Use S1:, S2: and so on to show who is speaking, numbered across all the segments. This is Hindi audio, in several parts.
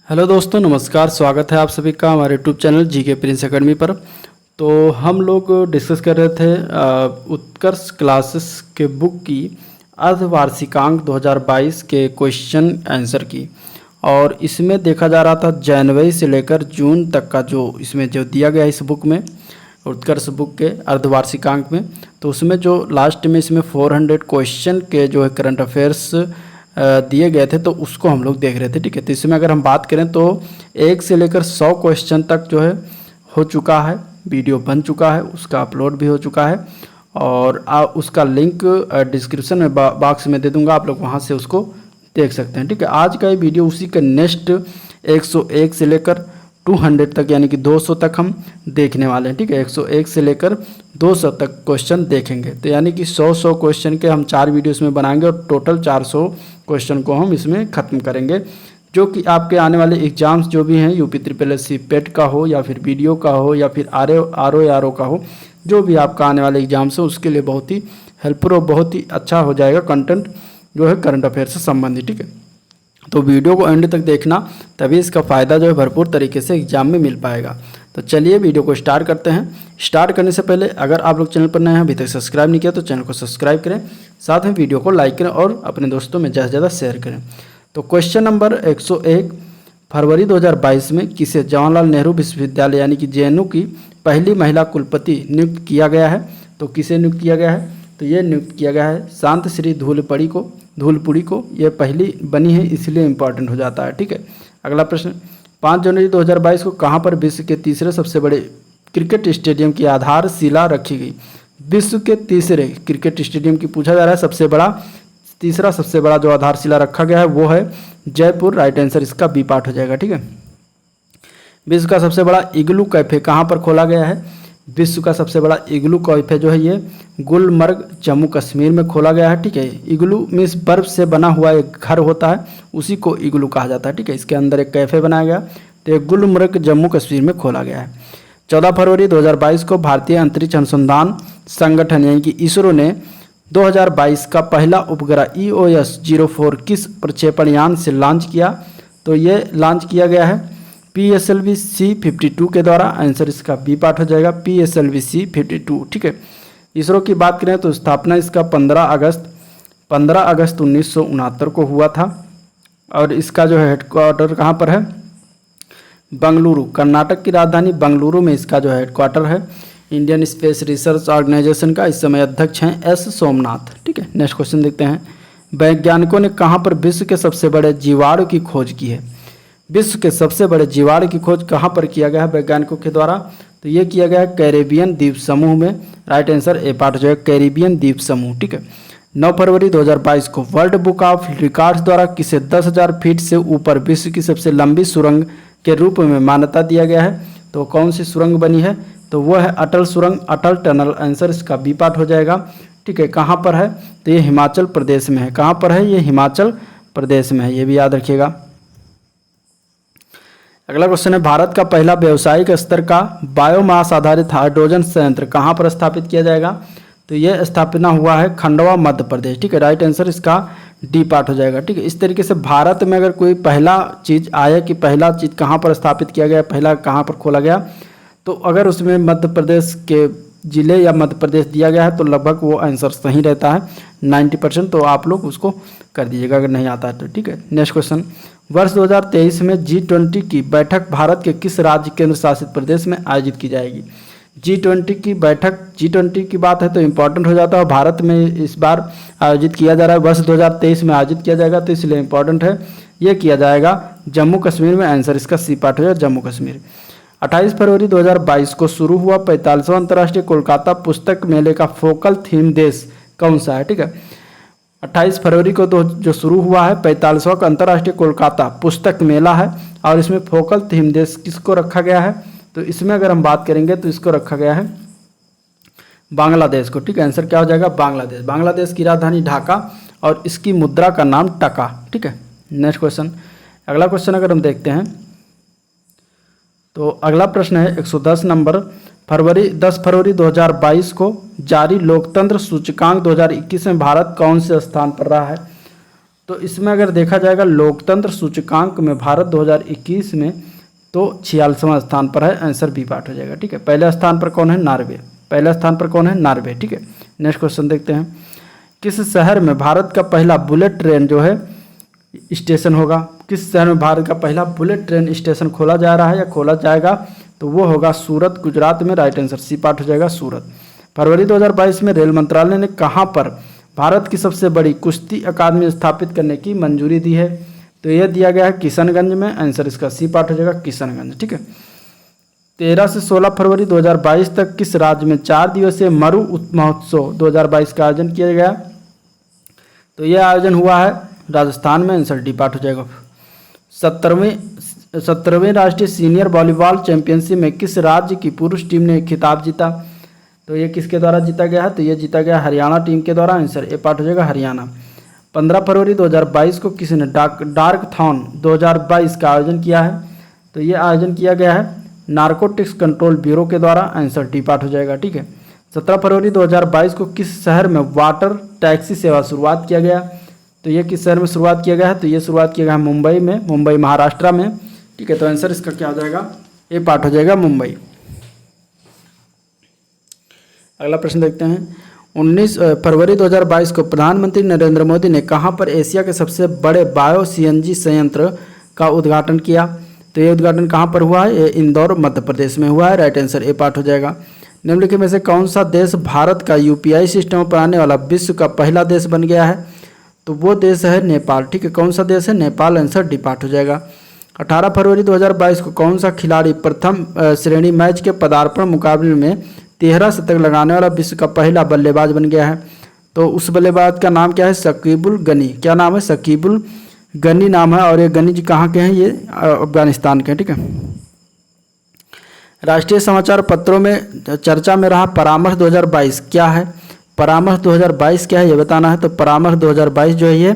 S1: हेलो दोस्तों, नमस्कार। स्वागत है आप सभी का हमारे YouTube channel GK Prince academy पर। तो हम लोग डिस्कस कर रहे थे उत्कर्ष क्लासेस के बुक की अर्धवार्षिकांक 2022 के क्वेश्चन आंसर की। और इसमें देखा जा रहा था जनवरी से लेकर जून तक का जो इसमें जो दिया गया इस बुक में, उत्कर्ष बुक के अर्धवार्षिकांक में, तो उसमें जो लास्ट में इसमें 400 क्वेश्चन के जो है करंट अफेयर्स दिए गए थे, तो उसको हम लोग देख रहे थे। ठीक है, तो इसमें अगर हम बात करें तो 1 से लेकर 100 क्वेश्चन तक जो है हो चुका है, वीडियो बन चुका है, उसका अपलोड भी हो चुका है। और उसका लिंक डिस्क्रिप्शन में बॉक्स में दे दूंगा, आप लोग वहां से उसको देख सकते हैं। ठीक है, आज का ये वीडियो उसी का नेक्स्ट 101 से लेकर 200 तक यानी कि 200 तक हम देखने वाले हैं। ठीक है, 101 से लेकर 200 तक क्वेश्चन देखेंगे। तो यानी कि 100 क्वेश्चन के हम 4 वीडियो इसमें बनाएंगे और टोटल 400 क्वेश्चन को हम इसमें ख़त्म करेंगे, जो कि आपके आने वाले एग्जाम्स जो भी हैं, यूपी SSC पेट का हो या फिर वीडियो का हो या फिर RO का हो, जो भी आपका आने वाले एग्जाम्स हो उसके लिए बहुत ही हेल्पफुल और बहुत ही अच्छा हो जाएगा कंटेंट जो है करंट अफेयर से संबंधित। ठीक है, तो वीडियो को एंड तक देखना, तभी इसका फ़ायदा जो है भरपूर तरीके से एग्जाम में मिल पाएगा। तो चलिए वीडियो को स्टार्ट करते हैं। स्टार्ट करने से पहले अगर आप लोग चैनल पर नए हैं, अभी तक सब्सक्राइब नहीं किया तो चैनल को सब्सक्राइब करें, साथ में वीडियो को लाइक करें और अपने दोस्तों में ज़्यादा से ज़्यादा शेयर करें। तो क्वेश्चन नंबर 101, फरवरी 2022 में किसे जवाहरलाल नेहरू विश्वविद्यालय यानी कि JNU की पहली महिला कुलपति नियुक्त किया गया है? तो किसे नियुक्त किया गया है? तो ये नियुक्त किया गया है शांत श्री धूलपुरी को। यह पहली बनी है, इसलिए इम्पॉर्टेंट हो जाता है। ठीक है, अगला प्रश्न, 5 जनवरी 2022 को कहाँ पर विश्व के तीसरे सबसे बड़े क्रिकेट स्टेडियम की आधारशिला रखी गई? विश्व के तीसरे क्रिकेट स्टेडियम की पूछा जा रहा है, सबसे बड़ा, तीसरा सबसे बड़ा जो आधारशिला रखा गया है वो है जयपुर। राइट आंसर इसका बी पार्ट हो जाएगा। ठीक है, विश्व का सबसे बड़ा इग्लू कैफे कहाँ पर खोला गया है? विश्व का सबसे बड़ा इग्लू कैफे जो है ये गुलमर्ग जम्मू कश्मीर में खोला गया है। ठीक है, इग्लू मीन्स बर्फ से बना हुआ एक घर होता है, उसी को इग्लू कहा जाता है। ठीक है, इसके अंदर एक कैफे बनाया गया, तो ये गुलमर्ग जम्मू कश्मीर में खोला गया है। 14 फरवरी 2022 को भारतीय अंतरिक्ष अनुसंधान संगठन यानी कि इसरो ने 2022 का पहला उपग्रह EOS 04 किस प्रक्षेपण यान से लॉन्च किया? तो ये लॉन्च किया गया है PSLV-C52 के द्वारा। आंसर इसका बी पार्ट हो जाएगा, PSLV-C52। ठीक है, इसरो की बात करें तो स्थापना इसका 15 अगस्त 1969 को हुआ था। और इसका जो है हेडक्वार्टर कहाँ पर है? बंगलुरु, कर्नाटक की राजधानी बंगलुरु में इसका जो है हेडक्वार्टर है। इंडियन स्पेस रिसर्च ऑर्गेनाइजेशन का इस समय अध्यक्ष हैं S सोमनाथ। ठीक है, नेक्स्ट क्वेश्चन देखते हैं, वैज्ञानिकों ने कहाँ पर विश्व के सबसे बड़े जीवाणु की खोज की है? विश्व के सबसे बड़े जीवाणु की खोज कहाँ पर किया गया है वैज्ञानिकों के द्वारा? तो ये किया गया है कैरेबियन द्वीप समूह में। राइट आंसर ए पार्ट जो है कैरेबियन द्वीप समूह। ठीक है, 9 फरवरी 2022 को वर्ल्ड बुक ऑफ रिकॉर्ड्स द्वारा किसे 10,000 फीट से ऊपर विश्व की सबसे लंबी सुरंग के रूप में मान्यता दिया गया है? तो कौन सी सुरंग बनी है? तो वो है अटल सुरंग, अटल टनल। आंसर इसका बी पार्ट हो जाएगा। ठीक है, कहाँ पर है? तो ये हिमाचल प्रदेश में है। कहाँ पर है? ये हिमाचल प्रदेश में है, ये भी याद रखिएगा। अगला क्वेश्चन है, भारत का पहला व्यावसायिक स्तर का बायोमास आधारित हाइड्रोजन संयंत्र कहाँ पर स्थापित किया जाएगा? तो यह स्थापना हुआ है खंडवा, मध्य प्रदेश। ठीक है, राइट आंसर इसका डी पार्ट हो जाएगा। ठीक है, इस तरीके से भारत में अगर कोई पहला चीज़ आया कि पहला चीज़ कहाँ पर स्थापित किया गया, पहला कहाँ पर खोला गया, तो अगर उसमें मध्य प्रदेश के जिले या मध्य प्रदेश दिया गया है तो लगभग वो आंसर सही रहता है 90%। तो आप लोग उसको कर दीजिएगा अगर नहीं आता है तो। ठीक है, नेक्स्ट क्वेश्चन, वर्ष 2023 में G20 की बैठक भारत के किस राज्य केंद्र शासित प्रदेश में आयोजित की जाएगी? G20 की बैठक, G20 की बात है तो इम्पोर्टेंट हो जाता है, भारत में इस बार आयोजित किया जा रहा है, वर्ष 2023 में आयोजित किया जाएगा, तो इसलिए इम्पोर्टेंट है। ये किया जाएगा जम्मू कश्मीर में। आंसर इसका सी पार्ट हो जाएगा, जम्मू कश्मीर। 28 फरवरी 2022 को शुरू हुआ 45वां अंतर्राष्ट्रीय कोलकाता पुस्तक मेले का फोकल थीम देश कौन सा है? ठीक है, 28 फरवरी को जो शुरू हुआ है 45वां अंतर्राष्ट्रीय कोलकाता पुस्तक मेला है, और इसमें फोकल थीम देश किसको रखा गया है? तो इसमें अगर हम बात करेंगे तो इसको रखा गया है बांग्लादेश को। ठीक है, आंसर क्या हो जाएगा? बांग्लादेश। बांग्लादेश की राजधानी ढाका और इसकी मुद्रा का नाम टका। ठीक है, नेक्स्ट क्वेश्चन, अगला क्वेश्चन अगर हम देखते हैं तो अगला प्रश्न है 110 नंबर, 10 फरवरी 2022 को जारी लोकतंत्र सूचकांक 2021 में भारत कौन से स्थान पर रहा है? तो इसमें अगर देखा जाएगा लोकतंत्र सूचकांक में भारत 2021 में तो 46वां स्थान पर है, आंसर बी पार्ट हो जाएगा। ठीक है, पहले स्थान पर कौन है? नॉर्वे। पहले स्थान पर कौन है? नॉर्वे। ठीक है, नेक्स्ट क्वेश्चन देखते हैं। किस शहर में भारत का पहला बुलेट ट्रेन जो है स्टेशन होगा? किस शहर में भारत का पहला बुलेट ट्रेन स्टेशन खोला जा रहा है या खोला जाएगा? तो वो होगा सूरत, गुजरात में। राइट आंसर सी पार्ट हो जाएगा, सूरत। फरवरी 2022 में रेल मंत्रालय ने कहाँ पर भारत की सबसे बड़ी कुश्ती अकादमी स्थापित करने की मंजूरी दी है? तो यह दिया गया है किशनगंज में, आंसर इसका सी पार्ट हो जाएगा, किशनगंज। ठीक है, 13 से 16 फरवरी 2022 तक किस राज्य में 4 दिवसीय मरु महोत्सव 2022 का आयोजन किया गया? तो यह आयोजन हुआ है राजस्थान में, आंसर डी पार्ट हो जाएगा। 17वें राष्ट्रीय सीनियर वॉलीबॉल चैंपियनशिप में किस राज्य की पुरुष टीम ने खिताब जीता? तो ये किसके द्वारा जीता गया है? तो ये जीता गया हरियाणा टीम के द्वारा, आंसर ए पार्ट हो जाएगा, हरियाणा। 15 फरवरी 2022 को किसी ने डार्क थॉन 2022 का आयोजन किया है? तो ये आयोजन किया गया है नारकोटिक्स कंट्रोल ब्यूरो के द्वारा, आंसर डी पार्ट हो जाएगा। ठीक है, 17 फरवरी 2022 को किस शहर में वाटर टैक्सी सेवा शुरुआत किया गया? तो ये किस शहर में शुरुआत किया गया है? तो ये शुरुआत किया गया है मुंबई में, मुंबई महाराष्ट्र में। ठीक है, तो आंसर इसका क्या हो जाएगा? ए पार्ट हो जाएगा, मुंबई। अगला प्रश्न देखते हैं। 19 फरवरी 2022 को प्रधानमंत्री नरेंद्र मोदी ने कहां पर एशिया के सबसे बड़े बायो सीएनजी संयंत्र का उद्घाटन किया? तो ये उद्घाटन कहां पर हुआ है? ये इंदौर, मध्य प्रदेश में हुआ है। राइट आंसर ए पार्ट हो जाएगा। निम्नलिखित में से कौन सा देश भारत का यूपीआई सिस्टम अपनाने वाला विश्व का पहला देश बन गया है? तो वो देश है नेपाल। ठीक है, कौन सा देश है? नेपाल, आंसर डी पार्ट हो जाएगा। 18 फरवरी 2022 को कौन सा खिलाड़ी प्रथम श्रेणी मैच के पदार्पण मुकाबले में 13 शतक लगाने वाला विश्व का पहला बल्लेबाज बन गया है? तो उस बल्लेबाज का नाम क्या है? शकीबुल गनी। क्या नाम है? शकीबुल गनी नाम है। और ये गनी जी कहाँ के हैं? ये अफगानिस्तान के हैं। ठीक है, राष्ट्रीय समाचार पत्रों में चर्चा में रहा परामर्श 2022 क्या है? परामर्श 2022 क्या है ये बताना है। तो परामर्श 2022 जो है ये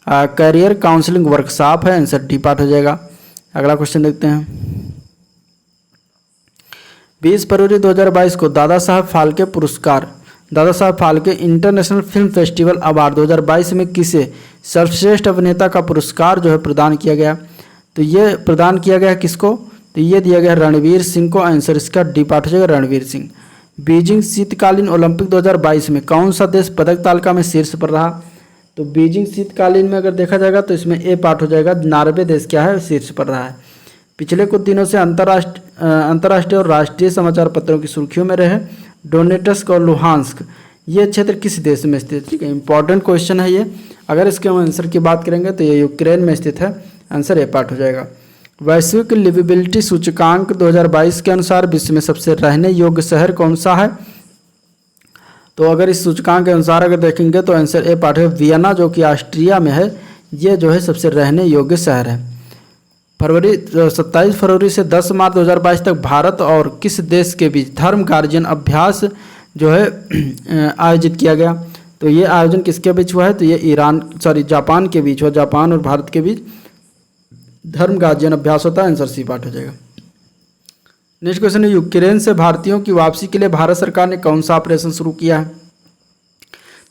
S1: करियर काउंसलिंग वर्कशॉप है, आंसर डी पार्ट हो जाएगा। अगला क्वेश्चन देखते हैं। 20 फरवरी 2022 को दादा साहब फाल्के पुरस्कार, Dada Saheb Phalke international film festival award 2022 में किसे सर्वश्रेष्ठ अभिनेता का पुरस्कार जो है प्रदान किया गया? तो ये प्रदान किया गया किसको? तो ये दिया गया रणवीर सिंह को, आंसर इसका डी पार्ट हो जाएगा, रणवीर सिंह। बीजिंग शीतकालीन ओलंपिक 2022 में कौन सा देश पदक तालिका में शीर्ष पर रहा? तो बीजिंग शीतकालीन में अगर देखा जाएगा तो इसमें ए पार्ट हो जाएगा, नॉर्वे देश क्या है? शीर्ष पर रहा है। पिछले कुछ दिनों से अंतर्राष्ट्रीय और राष्ट्रीय समाचार पत्रों की सुर्खियों में रहे डोनेट्स्क और लुहांस्क, ये क्षेत्र किस देश में स्थित? ठीक है, इंपॉर्टेंट क्वेश्चन है ये। अगर इसके हम आंसर की बात करेंगे तो ये यूक्रेन में स्थित है, आंसर ए पार्ट हो जाएगा। वैश्विक लिविबिलिटी सूचकांक 2022 के अनुसार विश्व में सबसे रहने योग्य शहर कौन सा है? तो अगर इस सूचकांक के अनुसार अगर देखेंगे तो आंसर ए पार्ट है, वियना जो कि ऑस्ट्रिया में है, ये जो है सबसे रहने योग्य शहर है। 27 फरवरी से 10 मार्च 2022 तक भारत और किस देश के बीच धर्म गार्जियन अभ्यास जो है आयोजित किया गया? तो ये आयोजन किसके बीच हुआ है? तो ये जापान के बीच हुआ, जापान और भारत के बीच धर्म गार्जियन अभ्यास होता है, आंसर सी पार्ट हो जाएगा। नेक्स्ट क्वेश्चन है, यूक्रेन से भारतीयों की वापसी के लिए भारत सरकार ने कौन सा ऑपरेशन शुरू किया है?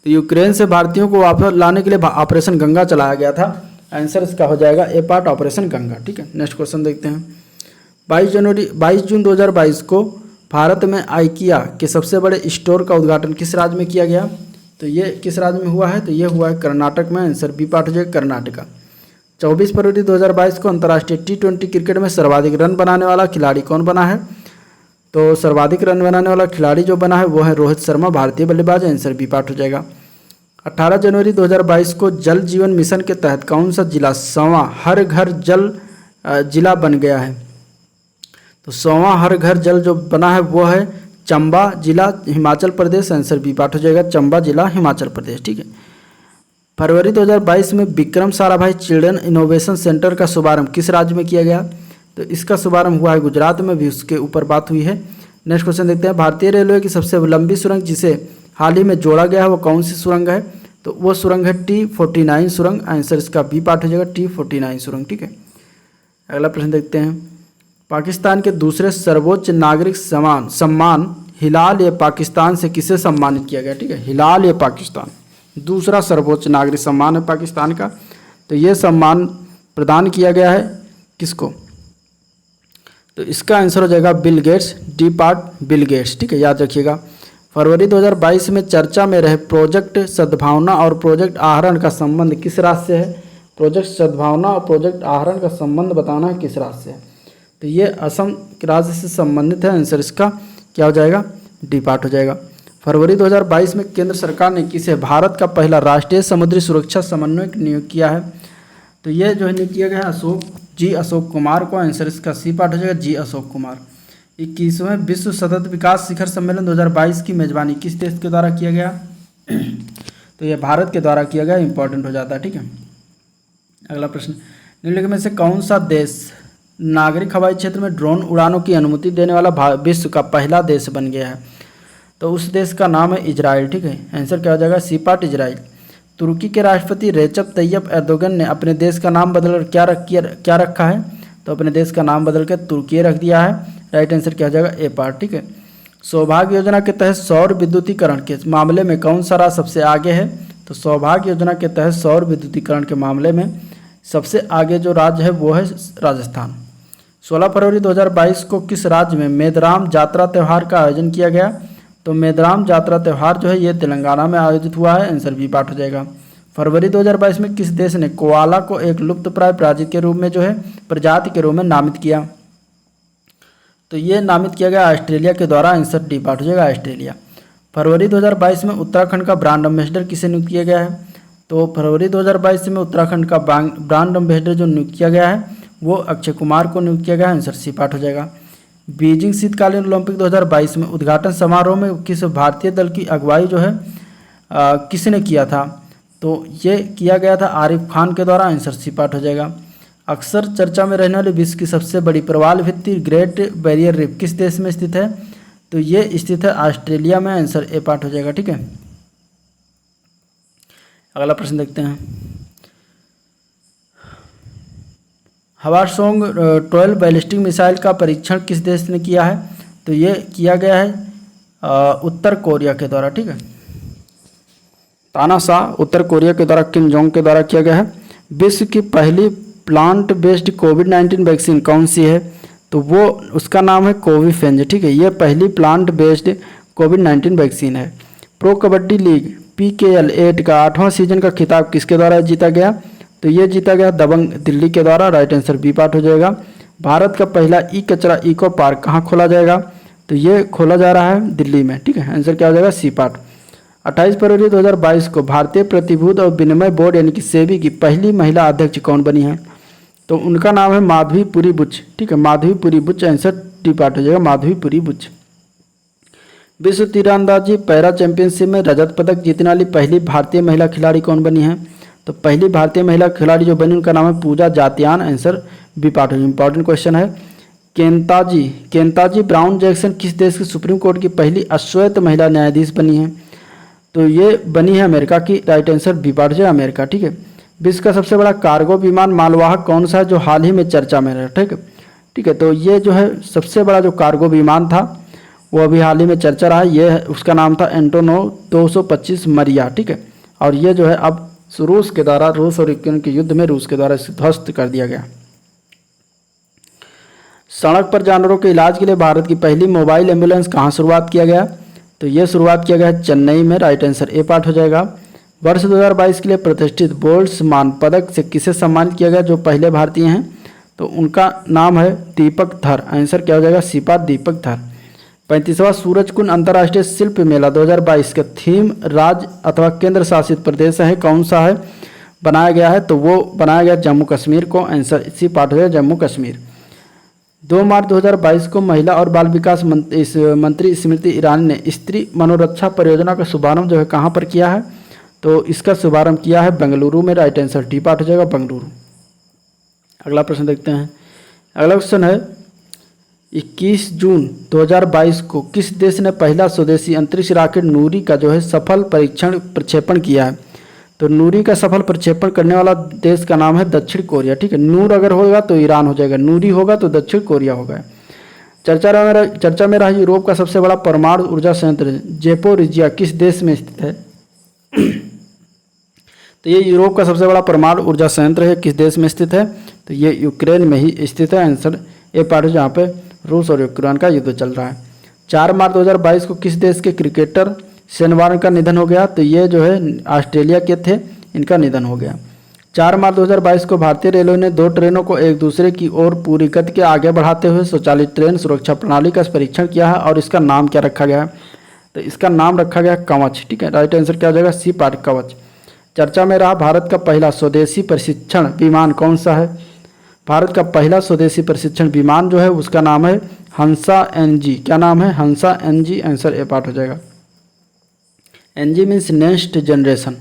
S1: तो यूक्रेन से भारतीयों को वापस लाने के लिए ऑपरेशन गंगा चलाया गया था, आंसर इसका हो जाएगा ए पार्ट, ऑपरेशन गंगा। ठीक है, नेक्स्ट क्वेश्चन देखते हैं। 22 जून 2022 को भारत में आइकिया के सबसे बड़े स्टोर का उद्घाटन किस राज्य में किया गया? तो ये किस राज्य में हुआ है? तो ये हुआ है कर्नाटक में, आंसर बी पार्ट हो जाएगा, कर्नाटका। 24 फरवरी 2022 को अंतर्राष्ट्रीय T20 क्रिकेट में सर्वाधिक रन बनाने वाला खिलाड़ी कौन बना है? तो सर्वाधिक रन बनाने वाला खिलाड़ी जो बना है वो है रोहित शर्मा, भारतीय बल्लेबाज, आंसर बी पार्ट हो जाएगा। 18 जनवरी 2022 को जल जीवन मिशन के तहत कौन सा जिला 100वां हर घर जल जिला बन गया है? तो 100वां हर घर जल जो बना है वो है चंबा जिला, Himachal Pradesh, answer B part हो जाएगा, चंबा जिला, हिमाचल प्रदेश। ठीक है, फरवरी 2022 में Vikram Sarabhai children innovation centre का शुभारंभ किस राज्य में किया गया? तो इसका शुभारंभ हुआ है गुजरात में, भी उसके ऊपर बात हुई है। नेक्स्ट क्वेश्चन देखते हैं। भारतीय रेलवे की सबसे लंबी सुरंग जिसे हाल ही में जोड़ा गया है वो कौन सी सुरंग है? तो वो सुरंग है T49 सुरंग, आंसर इसका बी पार्ट हो जाएगा, T49 सुरंग। ठीक है, अगला प्रश्न देखते हैं। पाकिस्तान के दूसरे सर्वोच्च नागरिक सम्मान हिलाल ए पाकिस्तान से किसे सम्मानित किया गया? ठीक है, हिलाल ए पाकिस्तान दूसरा सर्वोच्च नागरिक सम्मान है पाकिस्तान का, तो ये सम्मान प्रदान किया गया है किसको? तो इसका आंसर हो जाएगा Bill Gates, D part Bill Gates, ठीक है, याद रखिएगा। फरवरी 2022 में चर्चा में रहे प्रोजेक्ट सद्भावना और प्रोजेक्ट आहरण का संबंध किस राज्य से है? प्रोजेक्ट सद्भावना और प्रोजेक्ट आहरण का संबंध बताना है किस राज्य से है? तो ये असम राज्य से संबंधित है। आंसर इसका क्या हो जाएगा? डी पार्ट हो जाएगा। फरवरी 2022 में केंद्र सरकार ने किसे भारत का पहला राष्ट्रीय समुद्री सुरक्षा समन्वयक नियुक्त किया है? तो ये जो है नियुक्त किया गया है अशोक कुमार को। आंसर इसका सी पार्ट हो जाएगा, अशोक कुमार। 21वें विश्व सतत विकास शिखर सम्मेलन 2022 की मेजबानी किस देश के द्वारा किया गया? तो ये भारत के द्वारा किया गया, इंपॉर्टेंट हो जाता है, ठीक है। अगला प्रश्न, निम्नलिखित में से कौन सा देश नागरिक हवाई क्षेत्र में ड्रोन उड़ानों की अनुमति देने वाला विश्व का पहला देश बन गया है? तो उस देश का नाम है इजराइल, ठीक है। आंसर क्या हो जाएगा? C part Israel. तुर्की के राष्ट्रपति रेजप तैयब एर्दोगन ने अपने देश का नाम बदलकर क्या रखा है? तो अपने देश का नाम बदलकर तुर्की रख दिया है। राइट आंसर क्या हो जाएगा? ए पार्ट, ठीक है। सौभाग्य योजना के तहत सौर विद्युतीकरण के मामले में कौन सा राज्य सबसे आगे है? तो सौभाग्य योजना के तहत सौर विद्युतीकरण के मामले में सबसे आगे जो राज्य है वो है राजस्थान। 16 फरवरी 2022 को किस राज्य में मेदराम जात्रा त्यौहार का आयोजन किया गया? तो मेदराम जात्रा त्यौहार जो है ये तेलंगाना में आयोजित हुआ है। आंसर बी पार्ट हो जाएगा। फरवरी 2022 में किस देश ने कोआला को एक लुप्तप्राय प्रजाति के रूप में जो है प्रजाति के रूप में नामित किया? तो ये नामित किया गया ऑस्ट्रेलिया के द्वारा। आंसर डी पार्ट हो जाएगा, ऑस्ट्रेलिया। फरवरी 2022 में उत्तराखंड का ब्रांड एम्बेसडर किसे नियुक्त किया गया है? तो फरवरी 2022 में उत्तराखंड का ब्रांड एम्बेसडर जो नियुक्त किया गया है वो अक्षय कुमार को नियुक्त किया गया है। आंसर सी पार्ट हो जाएगा। बीजिंग शीतकालीन ओलंपिक 2022 में उद्घाटन समारोह में किस भारतीय दल की अगुवाई जो है किसने किया था? तो ये किया गया था आरिफ खान के द्वारा। आंसर सी पार्ट हो जाएगा। अक्सर चर्चा में रहने वाली विश्व की सबसे बड़ी प्रवाल भित्ति ग्रेट बैरियर रीफ किस देश में स्थित है? तो ये स्थित है ऑस्ट्रेलिया में। आंसर ए पार्ट हो जाएगा, ठीक है। अगला प्रश्न देखते हैं। हवासोंग 12 बैलिस्टिक मिसाइल का परीक्षण किस देश ने किया है? तो ये किया गया है उत्तर कोरिया के द्वारा, ठीक है। तानाशाह उत्तर कोरिया के द्वारा किम जोंग के द्वारा किया गया है। विश्व की पहली प्लांट बेस्ड कोविड-19 वैक्सीन कौन सी है? तो वो उसका नाम है कोविफेंज, ठीक है। ये पहली प्लांट बेस्ड कोविड-19 वैक्सीन है। प्रो कबड्डी लीग PKL 8 का 8वां सीजन का खिताब किसके द्वारा जीता गया? तो ये जीता गया दबंग दिल्ली के द्वारा। राइट आंसर बी पार्ट हो जाएगा। भारत का पहला कचरा इको पार्क कहाँ खोला जाएगा? तो ये खोला जा रहा है दिल्ली में, ठीक है। आंसर क्या हो जाएगा? C part. 28 फरवरी 2022 को भारतीय प्रतिभूति और विनिमय बोर्ड यानी कि सेबी की पहली महिला अध्यक्ष कौन बनी है? तो उनका नाम है माधवीपुरी बुच, ठीक है। Madhabi Puri Buch. Answer D part हो जाएगा, माधवीपुरी बुच। विश्व तीरंदाजी पैरा चैंपियनशिप में रजत पदक जीतने वाली पहली भारतीय महिला खिलाड़ी कौन बनी है? तो पहली भारतीय महिला खिलाड़ी जो बनी उनका नाम है पूजा जातियान। आंसर बी पार्ट है, इंपॉर्टेंट क्वेश्चन है। केंताजी ब्राउन जैक्सन किस देश की सुप्रीम कोर्ट की पहली अश्वेत महिला न्यायाधीश बनी है? तो ये बनी है अमेरिका की। राइट आंसर बी पार्ट है, अमेरिका, ठीक है। विश्व का सबसे बड़ा कार्गो विमान मालवाहक कौन सा है जो हाल ही में चर्चा में रहा? ठीक है। तो ये जो है सबसे बड़ा जो कार्गो विमान था वो अभी हाल ही में चर्चा रहा है। ये उसका नाम था एंटोनोव 225 मरिया, ठीक है। और ये जो है अब रूस के द्वारा, रूस और यूक्रेन के युद्ध में रूस के द्वारा इसे ध्वस्त कर दिया गया। सड़क पर जानवरों के इलाज के लिए भारत की पहली मोबाइल एम्बुलेंस कहाँ शुरुआत किया गया? तो ये शुरुआत किया गया है चेन्नई में। राइट आंसर ए पार्ट हो जाएगा। वर्ष 2022 के लिए प्रतिष्ठित बोल्ट्जमान पदक से किसे सम्मानित किया गया जो पहले भारतीय हैं? तो उनका नाम है दीपक धर। आंसर क्या हो जाएगा? सी पार्ट, दीपक धर। 35वां सूरजकुंड अंतर्राष्ट्रीय शिल्प मेला 2022 का थीम राज्य अथवा केंद्र शासित प्रदेश है कौन सा है बनाया गया है? तो वो बनाया गया जम्मू कश्मीर को। आंसर इसी पार्ट हो जाएगा, जम्मू कश्मीर। 2 मार्च 2022 को महिला और बाल विकास मंत्री स्मृति ईरानी ने स्त्री मनोरक्षा परियोजना का शुभारंभ जो है कहाँ पर किया है? तो इसका शुभारंभ किया है बेंगलुरु में। राइट आंसर डी पार्ट हो जाएगा, बेंगलुरु। अगला प्रश्न देखते हैं। अगला क्वेश्चन है 21 जून 2022 को किस देश ने पहला स्वदेशी अंतरिक्ष रॉकेट नूरी का जो है सफल प्रक्षेपण किया है? तो नूरी का सफल प्रक्षेपण करने वाला देश का नाम है दक्षिण कोरिया, ठीक है। नूर अगर होगा तो ईरान हो जाएगा, नूरी होगा तो दक्षिण कोरिया होगा। चर्चा में रहा यूरोप का सबसे बड़ा परमाणु ऊर्जा संयंत्र जेपोरिजिया किस देश में स्थित है? तो ये यूरोप का सबसे बड़ा परमाणु ऊर्जा संयंत्र है, किस देश में स्थित है? तो ये यूक्रेन में ही स्थित है। आंसर ए पार्ट है, जहाँ पे रूस और यूक्रेन का युद्ध चल रहा है। 4 मार्च 2022 को किस देश के क्रिकेटर शेन वॉर्न का निधन हो गया? तो ये जो है ऑस्ट्रेलिया के थे, इनका निधन हो गया। 4 मार्च 2022 को भारतीय रेलवे ने 2 ट्रेनों को एक दूसरे की ओर पूरी गति के आगे बढ़ाते हुए स्वचालित ट्रेन सुरक्षा प्रणाली का परीक्षण किया है, और इसका नाम क्या रखा गया है? तो इसका नाम रखा गया कवच। ठीक है, राइट आंसर क्या हो जाएगा? सी पार्ट, कवच। चर्चा में रहा भारत का पहला स्वदेशी प्रशिक्षण विमान कौन सा है? भारत का पहला स्वदेशी प्रशिक्षण विमान जो है उसका नाम है हंसा NG। क्या नाम है? हंसा NG। आंसर ए पार्ट हो जाएगा। NG means next generation.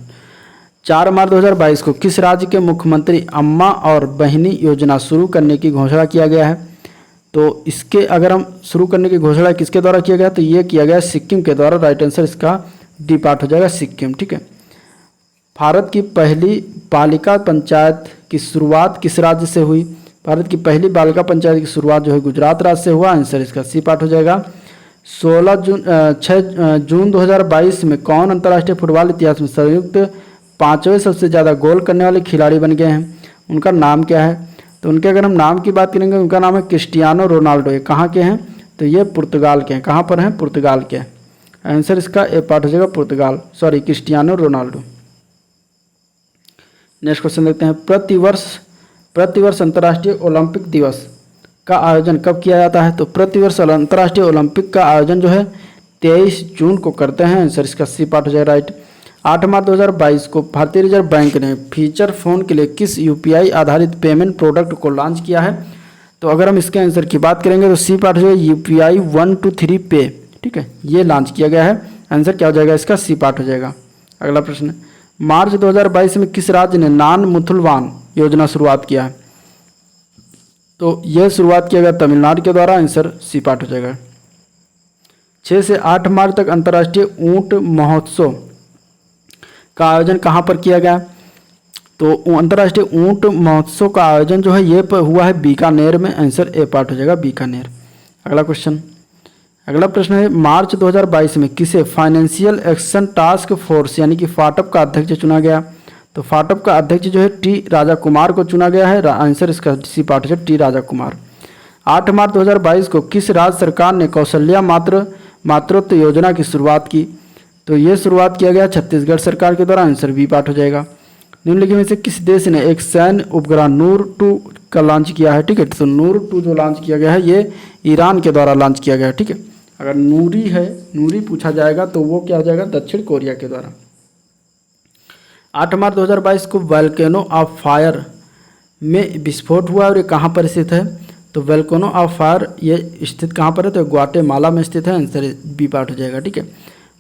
S1: 4 मार्च 2022 को किस राज्य के मुख्यमंत्री अम्मा और बहिनी योजना शुरू करने की घोषणा किया गया है? तो इसके अगर हम शुरू करने की घोषणा किसके द्वारा किया गया? तो ये किया गया सिक्किम के द्वारा। राइट आंसर इसका डी पार्ट हो जाएगा, सिक्किम। ठीक है। भारत की पहली बालिका पंचायत की शुरुआत किस राज्य से हुई? भारत की पहली बालिका पंचायत की शुरुआत जो है गुजरात राज्य से हुआ। आंसर इसका सी पार्ट हो जाएगा। 6 जून 2022 में कौन अंतर्राष्ट्रीय फुटबॉल इतिहास में संयुक्त 5वें सबसे ज़्यादा गोल करने वाले खिलाड़ी बन गए हैं? उनका नाम क्या है? तो उनके अगर हम नाम की बात करेंगे, उनका नाम है क्रिस्टियानो रोनाल्डो। ये कहाँ के हैं? तो ये पुर्तगाल के हैं। कहाँ पर हैं? पुर्तगाल के। आंसर इसका ए पार्ट हो जाएगा, पुर्तगाल, sorry Cristiano Ronaldo. Next question देखते हैं। प्रतिवर्ष अंतर्राष्ट्रीय ओलंपिक दिवस का आयोजन कब किया जाता है? तो प्रतिवर्ष अंतर्राष्ट्रीय ओलंपिक का आयोजन जो है 23 जून को करते हैं। आंसर इसका सी पार्ट हो जाएगा, राइट। 8 मार्च 2022 को भारतीय रिजर्व बैंक ने फीचर फोन के लिए किस UPI आधारित पेमेंट प्रोडक्ट को लॉन्च किया है? तो अगर हम इसके आंसर की बात करेंगे तो सी पार्ट जो है UPI 123 पे। ठीक है, ये लॉन्च किया गया है। आंसर क्या हो जाएगा इसका? सी पार्ट हो जाएगा। अगला प्रश्न, मार्च 2022 में किस राज्य ने नान मुथुलवान योजना शुरुआत किया है? तो यह शुरुआत किया गया तमिलनाडु के द्वारा। आंसर सी पार्ट हो जाएगा। 6 से 8 मार्च तक अंतर्राष्ट्रीय ऊंट महोत्सव का आयोजन कहाँ पर किया गया? तो अंतर्राष्ट्रीय ऊंट महोत्सव का आयोजन जो है ये हुआ है बीकानेर में। आंसर ए पार्ट हो जाएगा, बीकानेर। अगला प्रश्न है, मार्च 2022 में किसे फाइनेंशियल एक्शन टास्क फोर्स यानी कि फाटप का अध्यक्ष चुना गया? तो फाटप का अध्यक्ष जो है टी राजा कुमार को चुना गया है। आंसर इसका सी पार्ट है, टी राजा कुमार। 8 मार्च 2022 को किस राज्य सरकार ने कौशल्या मातृत्व योजना की शुरुआत की? तो ये शुरुआत किया गया छत्तीसगढ़ सरकार के द्वारा। आंसर बी पार्ट हो जाएगा। निम्नलिखित में से किस देश ने एक सैन्य उपग्रह नूर-2 का लॉन्च किया है? ठीक है, तो नूर-2 जो लॉन्च किया गया है ये ईरान के द्वारा लॉन्च किया गया है। ठीक है, अगर नूरी पूछा जाएगा तो वो क्या हो जाएगा? दक्षिण कोरिया के द्वारा। 8 मार्च 2022 को वोल्केनो ऑफ फायर में विस्फोट हुआ और ये कहाँ पर स्थित है? तो वोल्केनो ऑफ फायर ये स्थित कहाँ पर है? तो ग्वाटेमाला में स्थित है। आंसर बी पार्ट हो जाएगा। ठीक है,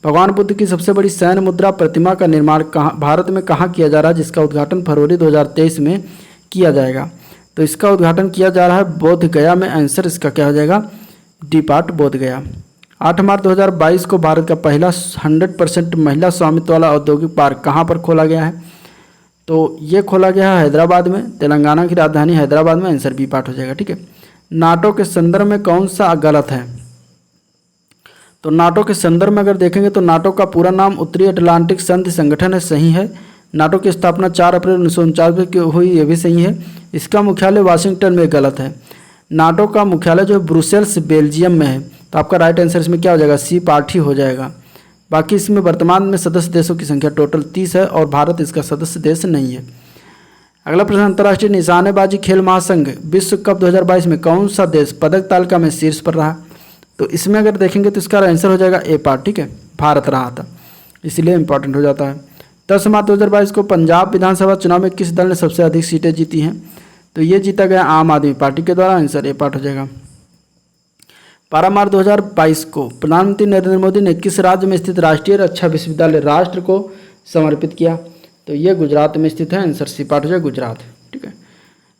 S1: भगवान बुद्ध की सबसे बड़ी सैन्य मुद्रा प्रतिमा का निर्माण भारत में कहाँ किया जा रहा है, जिसका उद्घाटन फरवरी 2023 में किया जाएगा? तो इसका उद्घाटन किया जा रहा है बोध गया में। आंसर इसका क्या हो जाएगा? डी पार्ट, बोध गया। 8 मार्च 2022 को भारत का पहला 100% महिला स्वामित्व वाला औद्योगिक पार्क कहाँ पर खोला गया है? तो ये खोला गया है हैदराबाद में, तेलंगाना की राजधानी हैदराबाद में। आंसर बी पार्ट हो जाएगा। ठीक है, नाटो के संदर्भ में कौन सा गलत है? तो नाटो के संदर्भ में अगर देखेंगे तो नाटो का पूरा नाम उत्तरी अटलांटिक संधि संगठन है, सही है। नाटो की स्थापना 4 अप्रैल 1949 को हुई, ये भी सही है। इसका मुख्यालय वाशिंगटन में गलत है। नाटो का मुख्यालय जो है ब्रुसेल्स बेल्जियम में है। तो आपका राइट आंसर इसमें क्या हो जाएगा? सी पार्ट ही हो जाएगा। बाकी इसमें वर्तमान में सदस्य देशों की संख्या टोटल 30 है और भारत इसका सदस्य देश नहीं है। अगला प्रश्न, अंतर्राष्ट्रीय निशानेबाजी खेल महासंघ विश्व कप 2022 में कौन सा देश पदक तालिका में शीर्ष पर रहा? तो इसमें अगर देखेंगे तो इसका आंसर हो जाएगा ए पार्ट। ठीक है, भारत रहा था, इसलिए इंपॉर्टेंट हो जाता है। 10 मार्च 2022 को पंजाब विधानसभा चुनाव में किस दल ने सबसे अधिक सीटें जीती हैं? तो ये जीता गया आम आदमी पार्टी के द्वारा। आंसर ए पार्ट हो जाएगा। 12 मार्च 2022 को प्रधानमंत्री नरेंद्र मोदी ने किस राज्य में स्थित राष्ट्रीय रक्षा विश्वविद्यालय राष्ट्र को समर्पित किया? तो ये गुजरात में स्थित है। आंसर सी पार्ट हो जाएगा, गुजरात। ठीक है,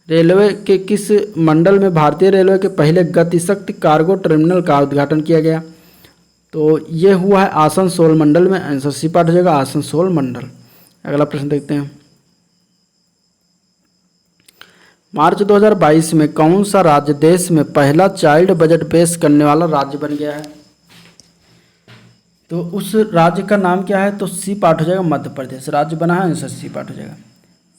S1: रेलवे के किस मंडल में भारतीय रेलवे के पहले गतिशक्ति कार्गो टर्मिनल का उद्घाटन किया गया? तो ये हुआ है आसनसोल मंडल में। आंसर सी पार्ट हो जाएगा, आसनसोल मंडल। अगला प्रश्न देखते हैं, मार्च 2022 में कौन सा राज्य देश में पहला चाइल्ड बजट पेश करने वाला राज्य बन गया है? तो उस राज्य का नाम क्या है? तो सी पार्ट हो जाएगा मध्य प्रदेश। राज्य बना है, आंसर सी पार्ट हो जाएगा।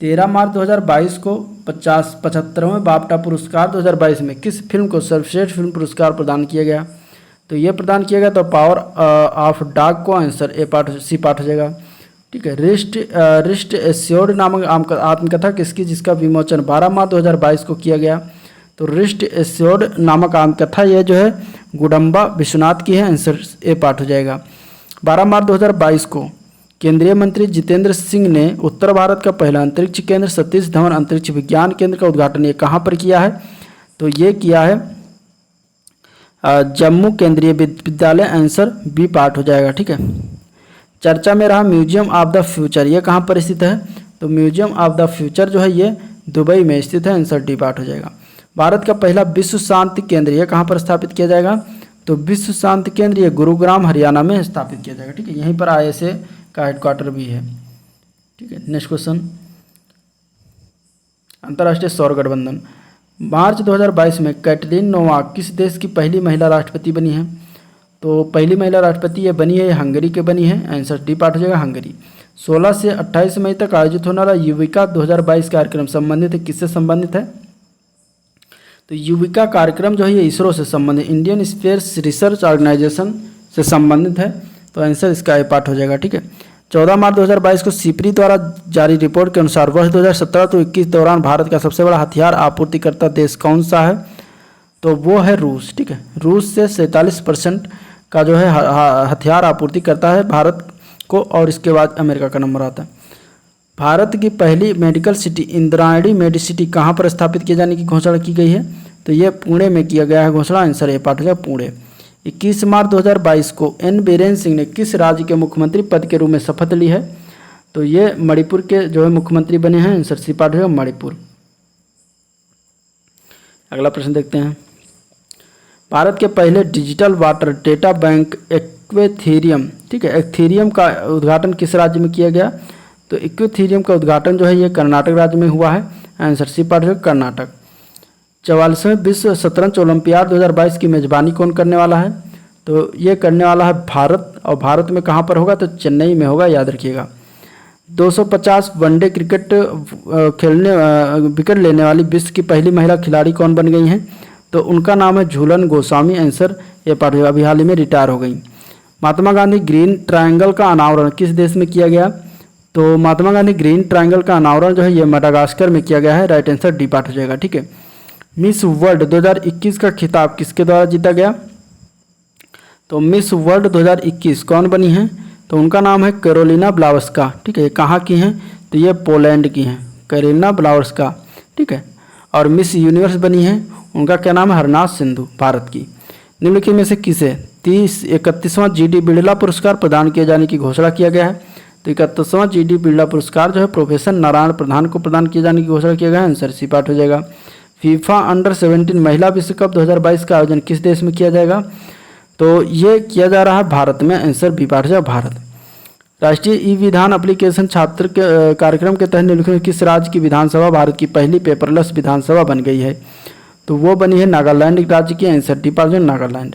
S1: 13 मार्च 2022 को 75वें बाफ्टा पुरस्कार 2022 में किस फिल्म को सर्वश्रेष्ठ फिल्म पुरस्कार प्रदान किया गया? तो ये प्रदान किया गया तो पावर ऑफ डॉग को, answer A part C part हो जाएगा। ठीक है। रिस्ट एस्योर्ड नामक आत्मकथा किसकी जिसका विमोचन 12 मार्च 2022 को किया गया? तो रिस्ट एस्योर्ड नामक आत्मकथा ये जो है गुडम्बा विश्वनाथ की है, आंसर ए पार्ट हो जाएगा। 12 मार्च 2022 को केंद्रीय मंत्री जितेंद्र सिंह ने उत्तर भारत का पहला अंतरिक्ष केंद्र सतीश धवन अंतरिक्ष विज्ञान केंद्र का उद्घाटन ये कहाँ पर किया है? तो ये किया है जम्मू केंद्रीय विद्यालय, आंसर बी पार्ट हो जाएगा। ठीक है। चर्चा में रहा म्यूजियम ऑफ द फ्यूचर, ये कहाँ पर स्थित है? तो म्यूजियम ऑफ द फ्यूचर जो है ये दुबई में स्थित है, आंसर डी पार्ट हो जाएगा। भारत का पहला विश्व शांति केंद्र ये कहाँ पर स्थापित किया जाएगा? तो विश्व शांति केंद्र ये गुरुग्राम हरियाणा में स्थापित किया जाएगा। ठीक है। यहीं पर ISA का हेडक्वार्टर भी है। ठीक है। नेक्स्ट क्वेश्चन, अंतर्राष्ट्रीय सौर गठबंधन। मार्च 2022 में कैटरीन नोवाक किस देश की पहली महिला राष्ट्रपति बनी है? तो पहली महिला राष्ट्रपति ये बनी है, हंगरी के बनी है, आंसर डी पार्ट हो जाएगा हंगरी। 16 से 28 मई तक आयोजित होने वाला युविका 2022 कार्यक्रम संबंधित है, किससे संबंधित है? तो युविका कार्यक्रम जो है ये इसरो से संबंधित, इंडियन स्पेस रिसर्च ऑर्गेनाइजेशन से संबंधित है, तो आंसर इसका ए पार्ट हो जाएगा। ठीक है। 14 मार्च 2022 को सिपरी द्वारा जारी रिपोर्ट के अनुसार वर्ष 2017 तो 21 दौरान भारत का सबसे बड़ा हथियार आपूर्तिकर्ता देश कौन सा है? तो वो है रूस। ठीक है। रूस से 47% का जो है हथियार आपूर्ति करता है भारत को, और इसके बाद अमेरिका का नंबर आता है। भारत की पहली मेडिकल सिटी इंद्रायणी मेडिसिटी कहाँ पर स्थापित किए जाने की घोषणा की गई है? तो ये पुणे में किया गया है घोषणा, आंसर ए पार्ट हो जाएगा पुणे। 21 मार्च 2022 को एन बीरेन सिंह ने किस राज्य के मुख्यमंत्री पद के रूप में शपथ ली है? तो ये मणिपुर के जो है मुख्यमंत्री बने हैं, आंसर सी पार्ट हो जाएगा मणिपुर। अगला प्रश्न देखते हैं। भारत के पहले डिजिटल वाटर डेटा बैंक एक्वेथीरियम, ठीक है, एक्वेथीरियम का उद्घाटन किस राज्य में किया गया? तो एक्वेथीरियम का उद्घाटन जो है ये कर्नाटक राज्य में हुआ है, आंसर सी पार्ट है कर्नाटक। 44वें विश्व शतरंज ओलंपियाड 2022 की मेजबानी कौन करने वाला है? तो ये करने वाला है भारत, और भारत में कहाँ पर होगा? तो चेन्नई में होगा, याद रखिएगा। 250 वनडे क्रिकेट खेलने विकेट लेने वाली विश्व की पहली महिला खिलाड़ी कौन बन गई हैं? तो उनका नाम है झूलन गोस्वामी, आंसर ये पार्ट होगा, अभी हाल ही में रिटायर हो गई। महात्मा गांधी ग्रीन ट्रायंगल का अनावरण किस देश में किया गया? तो महात्मा गांधी ग्रीन ट्रायंगल का अनावरण जो है ये मडागास्कर में किया गया है, राइट आंसर डी पार्ट हो जाएगा। ठीक है। मिस वर्ल्ड 2021 का खिताब किसके द्वारा जीता गया? तो मिस वर्ल्ड 2021 कौन बनी है? तो उनका नाम है कैरोलिना ब्लावस्का। ठीक है। ये कहाँ की हैं? तो ये पोलैंड की हैं, कैरोलिना ब्लावस्का। ठीक है। और मिस यूनिवर्स बनी है, उनका क्या नाम है? हरनाथ सिंधु, भारत की। निम्नलिखित में से किसे 31वां GD बिड़ला पुरस्कार प्रदान किए जाने की घोषणा किया गया है? तो 31वां GD बिड़ला पुरस्कार जो है प्रोफेसर नारायण प्रधान को प्रदान किए जाने की घोषणा किया गया है, आंसर सी पार्ट हो जाएगा। फीफा अंडर 17 महिला विश्व कप 2022 का आयोजन किस देश में किया जाएगा? तो ये किया जा रहा है भारत में, आंसर बी पार्ट हो जाएगा भारत। राष्ट्रीय ई विधान एप्लीकेशन छात्र के कार्यक्रम के तहत निम्नलिखित किस राज्य की विधानसभा भारत की पहली पेपरलेस विधानसभा बन गई है? तो वो बनी है नागालैंड राज्य की, आंसर डी पार्ट हो जाएगा नागालैंड।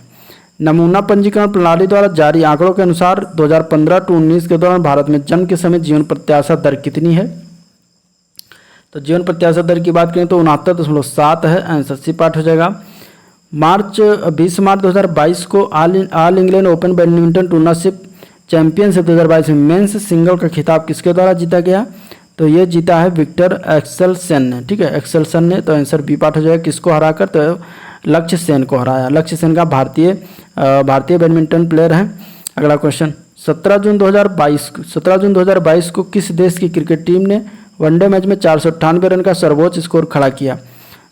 S1: नमूना पंजीकरण प्रणाली द्वारा जारी आंकड़ों के अनुसार 2015 to 19 के दौरान भारत में जन्म के समय जीवन प्रत्याशा दर कितनी है? तो जीवन प्रत्याशा दर की बात करें तो 69.7 है, आंसर सी पार्ट हो जाएगा। 20 मार्च 2022 को all England open badminton tournament championship 2022 में मेंस सिंगल का खिताब किसके द्वारा जीता गया? तो ये जीता है विक्टर एक्सेलसन ने। ठीक है, एक्सेलसन ने, तो आंसर बी पार्ट हो जाएगा। किसको हराकर? तो लक्ष्य सेन को हराया। लक्ष्य सेन का भारतीय बैडमिंटन प्लेयर हैं। अगला क्वेश्चन, 17 जून 2022 को किस देश की क्रिकेट टीम ने वनडे मैच में 498 रन का सर्वोच्च स्कोर खड़ा किया?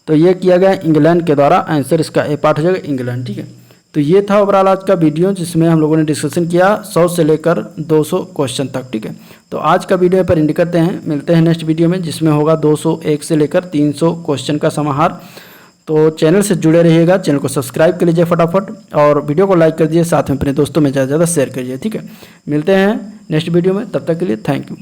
S1: तो ये किया गया इंग्लैंड के द्वारा, आंसर इसका ए पार्ट हो जाएगा इंग्लैंड। ठीक है, तो ये था ओवरऑल आज का वीडियो जिसमें हम लोगों ने डिस्कशन किया 100 से लेकर 200 क्वेश्चन तक। ठीक है, तो आज का वीडियो पर एंड करते हैं, मिलते हैं नेक्स्ट वीडियो में जिसमें होगा 201 से लेकर 300 क्वेश्चन का समाहार। तो चैनल से जुड़े रहिएगा, चैनल को सब्सक्राइब कर लीजिए फटाफट, और वीडियो को लाइक कर दीजिए, साथ में अपने दोस्तों में ज़्यादा से ज़्यादा शेयर करिए। ठीक है, मिलते हैं नेक्स्ट वीडियो में, तब तक के लिए थैंक यू।